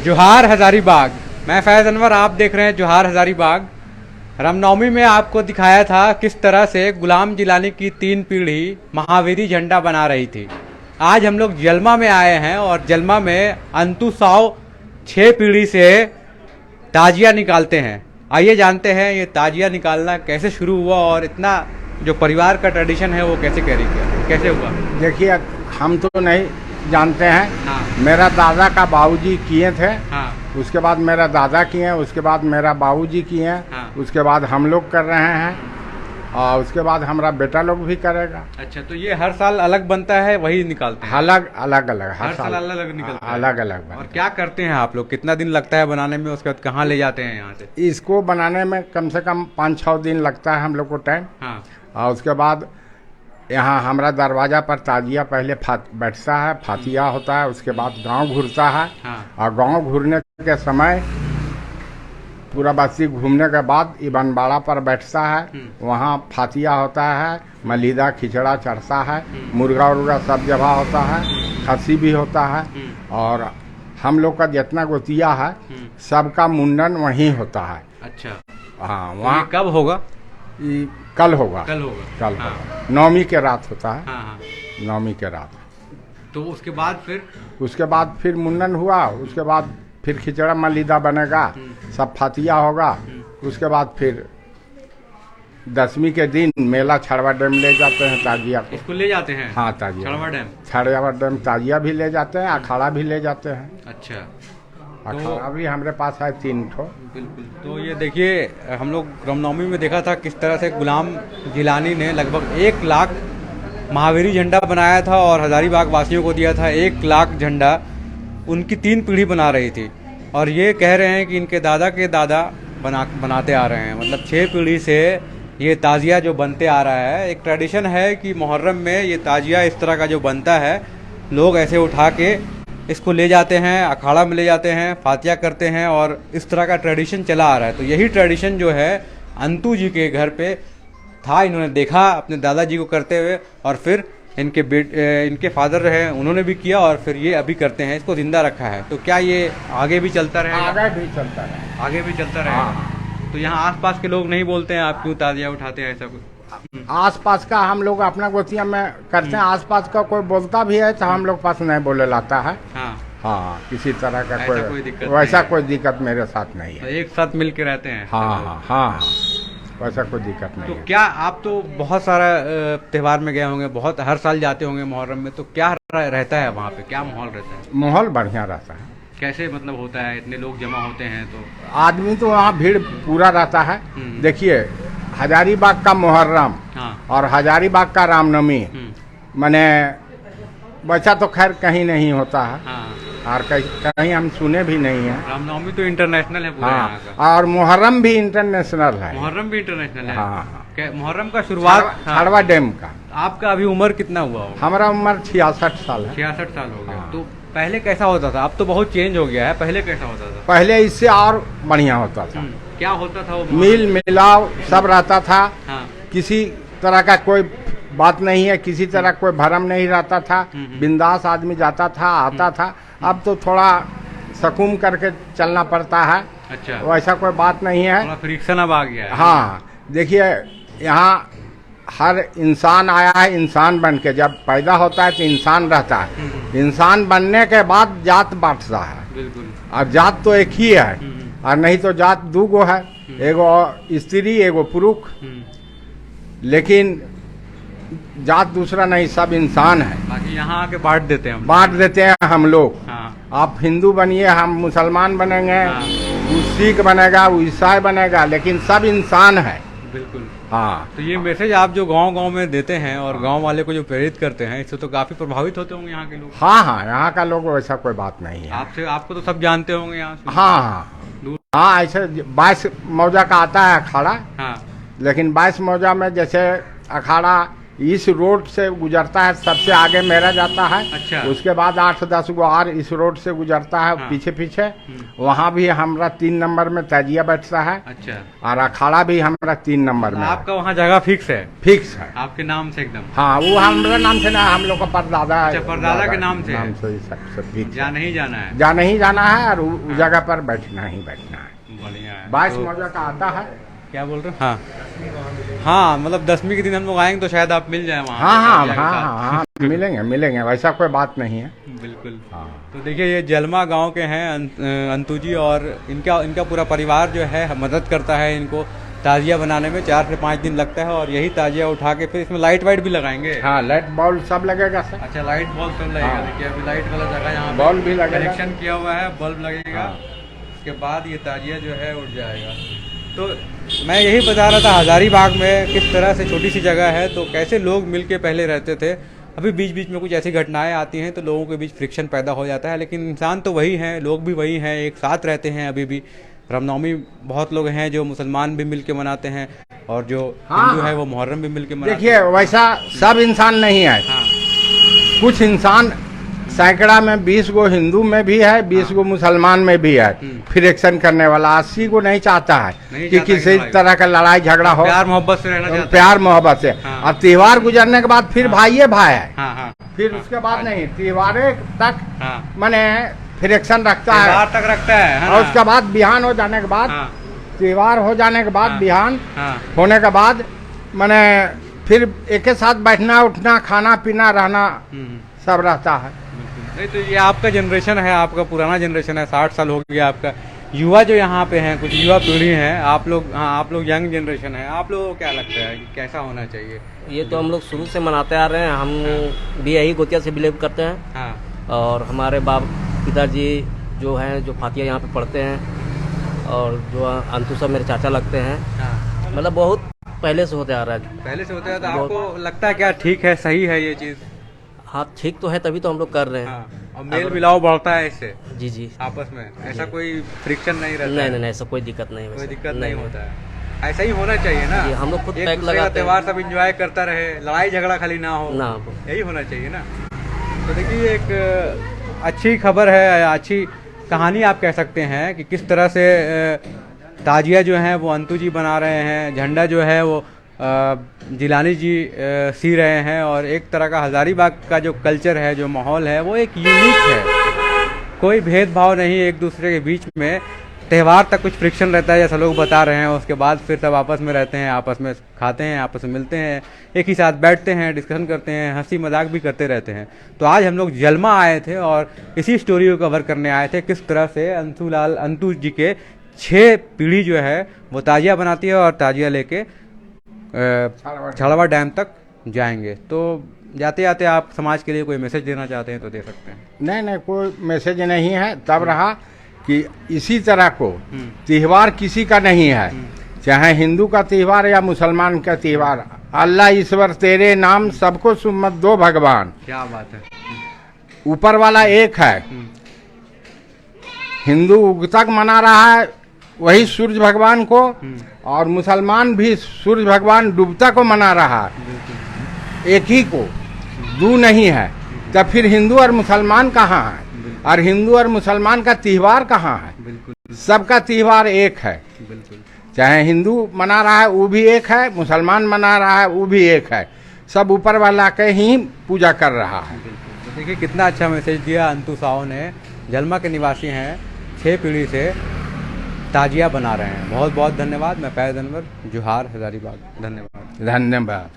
जोहार हजारीबाग। मैं फैज़ अनवर, आप देख रहे हैं जोहार हजारीबाग। रामनवमी में आपको दिखाया था किस तरह से गुलाम जिलानी की 3 पीढ़ी महावीरी झंडा बना रही थी। आज हम लोग जलमा में आए हैं और जलमा में अंतु साव 6 पीढ़ी से ताजिया निकालते हैं। आइए जानते हैं ये ताजिया निकालना कैसे शुरू हुआ और इतना जो परिवार का ट्रेडिशन है वो कैसे हुआ। देखिए, हम तो नहीं जानते हैं। हाँ। मेरा दादा का बाबूजी किए थे। हाँ। उसके बाद मेरा दादा किए, उसके बाद मेरा बाबूजी किए। हाँ। उसके बाद हम लोग कर रहे हैं और उसके बाद हमारा बेटा लोग भी करेगा। अच्छा, तो ये हर साल अलग बनता है, वही निकालते हैं? अलग अलग हर साल अलग अलग निकलता है। अलग अलग और क्या करते हैं आप लोग? कितना दिन लगता है बनाने में? उसके बाद कहाँ ले जाते हैं यहाँ से? इसको बनाने में कम से कम 5-6 दिन लगता है हम लोग को टाइम। हाँ। और उसके बाद यहाँ हमारा दरवाजा पर ताजिया पहले बैठता है, फातिया होता है, उसके बाद गांव घूरता है। हाँ। और गांव घूरने के समय पूरा बस्ती घूमने के बाद इबनबाड़ा पर बैठता है। वहाँ फातिया होता है, मलीदा खिचड़ा चढ़ता है, मुर्गा उर्गा सब जगह होता है, खस्सी भी होता है। और हम लोग का जितना गोतिया है सबका मुंडन वहीं होता है। अच्छा। हाँ, तो वहाँ ये कब होगा? कल होगा। कल होगा। कल हाँ। होगा, नवमी के रात होता है। हाँ हाँ। नवमी के रात। तो उसके बाद फिर मुंडन हुआ, उसके बाद फिर खिचड़ा मलीदा बनेगा, सब फातिया होगा। उसके बाद फिर 10वीं के दिन मेला छड़वा डैम ले जाते हैं ताजिया को। इसको ले जाते हैं? हाँ, ताजिया छड़वा डैम ताजिया भी ले जाते हैं, अखाड़ा भी ले जाते हैं। अच्छा। अखाड़ा भी हमारे पास है 3 ठो। बिल्कुल। तो ये देखिए, हम लोग रामनवमी में देखा था किस तरह से गुलाम जिलानी ने लगभग 1 लाख महावीरी झंडा बनाया था और हजारीबाग वासियों को दिया था 1 लाख झंडा। उनकी 3 पीढ़ी बना रही थी और ये कह रहे हैं कि इनके दादा के दादा बनाते आ रहे हैं। मतलब 6 पीढ़ी से ये ताजिया जो बनते आ रहा है। एक ट्रेडिशन है कि मुहर्रम में ये ताजिया इस तरह का जो बनता है, लोग ऐसे उठा के इसको ले जाते हैं, अखाड़ा में ले जाते हैं, फातिया करते हैं और इस तरह का ट्रेडिशन चला आ रहा है। तो यही ट्रेडिशन जो है अंतु जी के घर पे था, इन्होंने देखा अपने दादाजी को करते हुए और फिर इनके फादर रहे, उन्होंने भी किया और फिर ये अभी करते हैं, इसको जिंदा रखा है। तो क्या ये आगे भी चलता रहेगा? आगे भी चलता है। आगे भी चलता रहेगा। हाँ। तो यहाँ आसपास के लोग नहीं बोलते हैं आप क्यों ताजिया उठाते हैं, ऐसा कुछ? आसपास का हम लोग अपना गोतिया में करते हैं। आसपास का कोई बोलता भी है तो हम लोग पास नहीं बोले लाता है। हाँ। हाँ, किसी तरह का कोई वैसा कोई दिक्कत मेरे साथ नहीं तो है। एक साथ मिल के रहते हैं। हाँ हाँ हाँ, वैसा कोई दिक्कत नहीं तो है। क्या आप तो बहुत सारा त्योहार में गए होंगे, बहुत हर साल जाते होंगे मुहर्रम में, तो क्या रहता है वहाँ पे? क्या माहौल रहता है? माहौल बढ़िया रहता है। कैसे मतलब होता है? इतने लोग जमा होते हैं तो आदमी तो वहाँ भीड़ पूरा रहता है। देखिए, हजारीबाग का मुहर्रम और हजारीबाग का रामनवमी माने वैसा तो खैर कहीं नहीं होता है। और कहीं हम सुने भी नहीं है। रामनवमी तो इंटरनेशनल है पूरा यहाँ का। और मुहर्रम भी इंटरनेशनल है। मुहर्रम भी इंटरनेशनल है। हाँ। मुहर्रम का शुरुआत छड़वा डैम का। आपका अभी उम्र कितना हुआ होगा? हमारा उम्र 66 साल है। 66 साल हो गया। हाँ। तो पहले कैसा होता था? अब तो बहुत चेंज हो गया है। पहले कैसा होता था? पहले इससे और बढ़िया होता था। क्या होता था वो? मिल मिलाव सब रहता था। हाँ। किसी तरह का कोई बात नहीं है, किसी तरह कोई भरम नहीं रहता था। बिंदास आदमी जाता था, आता था। अब तो थोड़ा सकूम करके चलना पड़ता है। अच्छा। वैसा कोई बात नहीं है। थोड़ा फ्रिक्शन अब आ गया है। हाँ, देखिए, यहाँ हर इंसान आया है इंसान बन के। जब पैदा होता है तो इंसान रहता है। इंसान बनने के बाद जात बांटता है। बिल्कुल। और जात तो एक ही है, और नहीं तो जात 2 गो है, एगो स्त्री एगो पुरुष। लेकिन जात दूसरा नहीं, सब इंसान है। बाकी यहाँ आके बांट देते हैं हम लोग। हाँ। आप हिंदू बनिए, हम मुसलमान बनेंगे। हाँ। वो सिख बनेगा, वो ईसाई बनेगा, लेकिन सब इंसान है। बिल्कुल। हाँ। तो ये मैसेज आप जो गांव-गांव में देते हैं और गांव वाले को जो प्रेरित करते हैं, इससे तो काफी प्रभावित होते होंगे यहाँ के लोग। हाँ हाँ, यहाँ का लोग वैसा कोई बात नहीं है। आपको तो सब जानते होंगे यहाँ से। हाँ हाँ हाँ, ऐसे 22 मौजा का आता है अखाड़ा। हाँ। लेकिन 22 मौजा में जैसे अखाड़ा इस रोड से गुजरता है, सबसे आगे मेरा जाता है। अच्छा। उसके बाद 8-10 गो और इस रोड से गुजरता है। हाँ। पीछे पीछे वहाँ भी हमारा 3 नंबर में ताजिया बैठता है। अच्छा, और अखाड़ा भी हमारा 3 नंबर में है। आपका वहाँ जगह फिक्स है, फिक्स है। आपके नाम से एकदम? हाँ, वो हमारे नाम से ना, हम लोग का परदादा है। अच्छा, परदादा के नाम से है। नाम से सब फिक्स। जा नहीं जाना है? जा नहीं जाना है, और उस जगह पर बैठना ही बैठना है। बढ़िया है। 22 तो मौजा का आता है। क्या बोल रहे हो? हाँ हाँ, मतलब 10वीं के दिन हम लोग आएंगे तो शायद आप मिल जाए वहाँ। हाँ ताजिया के हाँ साथ। हाँ हाँ, मिलेंगे मिलेंगे, वैसा कोई बात नहीं है। बिल्कुल। हाँ। तो देखिए, ये जलमा गांव के हैं अंतु जी, और इनका पूरा परिवार जो है मदद करता है इनको ताजिया बनाने में। 4 से 5 दिन लगता है, और यही ताजिया उठा के फिर इसमें लाइट वाइट भी लगाएंगे। हाँ, लाइट बॉल सब लगेगा सर। अच्छा, लाइट बल्ब सब लगेगा। हाँ। देखिए, अभी लाइट वाला जगह यहाँ बल्ब भी लगेगा। कनेक्शन किया हुआ है, बल्ब लगेगा। हाँ। उसके बाद ये ताजिया जो है उठ जाएगा। तो मैं यही बता रहा था, हजारीबाग में किस तरह से छोटी सी जगह है तो कैसे लोग मिल के पहले रहते थे। अभी बीच बीच में कुछ ऐसी घटनाएं आती हैं तो लोगों के बीच फ्रिक्शन पैदा हो जाता है, लेकिन इंसान तो वही हैं, लोग भी वही हैं, एक साथ रहते हैं अभी भी। रामनवमी बहुत लोग हैं जो मुसलमान भी मिल के मनाते हैं, और जो हिंदू है वो मुहर्रम भी मिल के मनाते हैं। देखिए, वैसा सब इंसान नहीं है। हाँ। कुछ इंसान सैकड़ा में 20 गो हिंदू में भी है, 20 गो मुसलमान में भी है फ्रिक्शन करने वाला। 80 को नहीं चाहता है नहीं कि चाहता किसी कि तरह का लड़ाई झगड़ा हो। प्यार मोहब्बत से रहना चाहते हैं। प्यार मोहब्बत से। हाँ। और त्योहार गुजरने के बाद फिर भाई भाई है। हाँ हाँ। फिर उसके बाद नहीं, त्योहारे तक हाँ, माने फ्रिक्शन रखता त्योहार है। तक रखता है ना? और उसके बाद बिहान हो जाने के बाद, हाँ त्योहार हो जाने के बाद, हाँ। बिहान हाँ। होने के बाद माने फिर एक के साथ बैठना उठना खाना पीना रहना सब रहता है। नहीं, तो ये आपका जनरेशन है, आपका पुराना जनरेशन है, 60 साल हो गया आपका। युवा जो यहाँ पे हैं, कुछ युवा पीढ़ी हैं, आप लोग, हाँ आप लोग यंग जनरेशन है, आप लोगों को क्या लगता है कि कैसा होना चाहिए? ये तो हम लोग शुरू से मनाते आ रहे हैं। हम भी यही गोतिया से बिलीव करते हैं। हाँ। और हमारे पिताजी जो हैं, जो फातिया यहाँ पे पढ़ते हैं, और जो अंतु सब मेरे चाचा लगते हैं। हाँ। मतलब बहुत पहले से होते आ रहा है। पहले से होता है, तो आपको लगता है क्या ठीक है, सही है ये चीज़? हाँ, ठीक तो है, तभी तो हम लोग कर रहे हैं। हाँ। और मेल मिलाव बढ़ता है इससे जी जी। आपस में, ऐसा कोई फ्रिक्शन नहीं रहता? नहीं नहीं, ऐसा कोई दिक्कत नहीं है। कोई दिक्कत नहीं होता है, ऐसा ही होना चाहिए ना। ये हम लोग खुद एक पैक दूसरे का लगाते हैं। त्योहार सब एंजॉय करता रहे, लड़ाई झगड़ा खाली ना हो, ना। यही होना चाहिए ना। तो देखिए, एक अच्छी खबर है, अच्छी कहानी आप कह सकते हैं कि किस तरह से ताजिया जो है वो अंतु जी बना रहे हैं, झंडा जो है वो जिलानी जी सी रहे हैं, और एक तरह का हजारीबाग का जो कल्चर है, जो माहौल है, वो एक यूनिक है। कोई भेदभाव नहीं एक दूसरे के बीच में। त्यौहार तक कुछ फ्रिक्शन रहता है जैसा लोग बता रहे हैं, उसके बाद फिर सब आपस में रहते हैं, आपस में खाते हैं, आपस में मिलते हैं, एक ही साथ बैठते हैं, डिस्कशन करते हैं, हंसी मजाक भी करते रहते हैं। तो आज हम लोग जलमा आए थे और इसी स्टोरी को कवर करने आए थे, किस तरह से अंतु जी के 6 पीढ़ी जो है वो ताजिया बनाती है, और ताजिया लेके छाड़वा डैम तक जाएंगे। तो जाते जाते आप समाज के लिए कोई मैसेज देना चाहते हैं तो दे सकते हैं। नहीं नहीं, कोई मैसेज नहीं है। तब रहा कि इसी तरह को त्योहार किसी का नहीं है, चाहे हिंदू का त्योहार या मुसलमान का त्योहार। अल्लाह ईश्वर तेरे नाम सबको सुम्मत दो भगवान। क्या बात है। ऊपर वाला एक है। हिंदू उगतक मना रहा है वही सूर्य भगवान को, और मुसलमान भी सूर्य भगवान डूबता को मना रहा है। एक ही को, दो नहीं है। तब फिर हिंदू और मुसलमान कहाँ है? और हिंदू और मुसलमान का त्योहार कहाँ है? बिल्कुल, सबका त्योहार एक है। बिल्कुल। चाहे हिंदू मना रहा है वो भी एक है, मुसलमान मना रहा है वो भी एक है। सब ऊपर वाला के ही पूजा कर रहा है। तो देखिए, कितना अच्छा मैसेज दिया अंतु साहू ने। जलमा के निवासी हैं, 6 पीढ़ी से ताजिया बना रहे हैं। बहुत बहुत धन्यवाद। मैं पैर जनवर, जोहार हजारीबाग। धन्यवाद। धन्यवाद।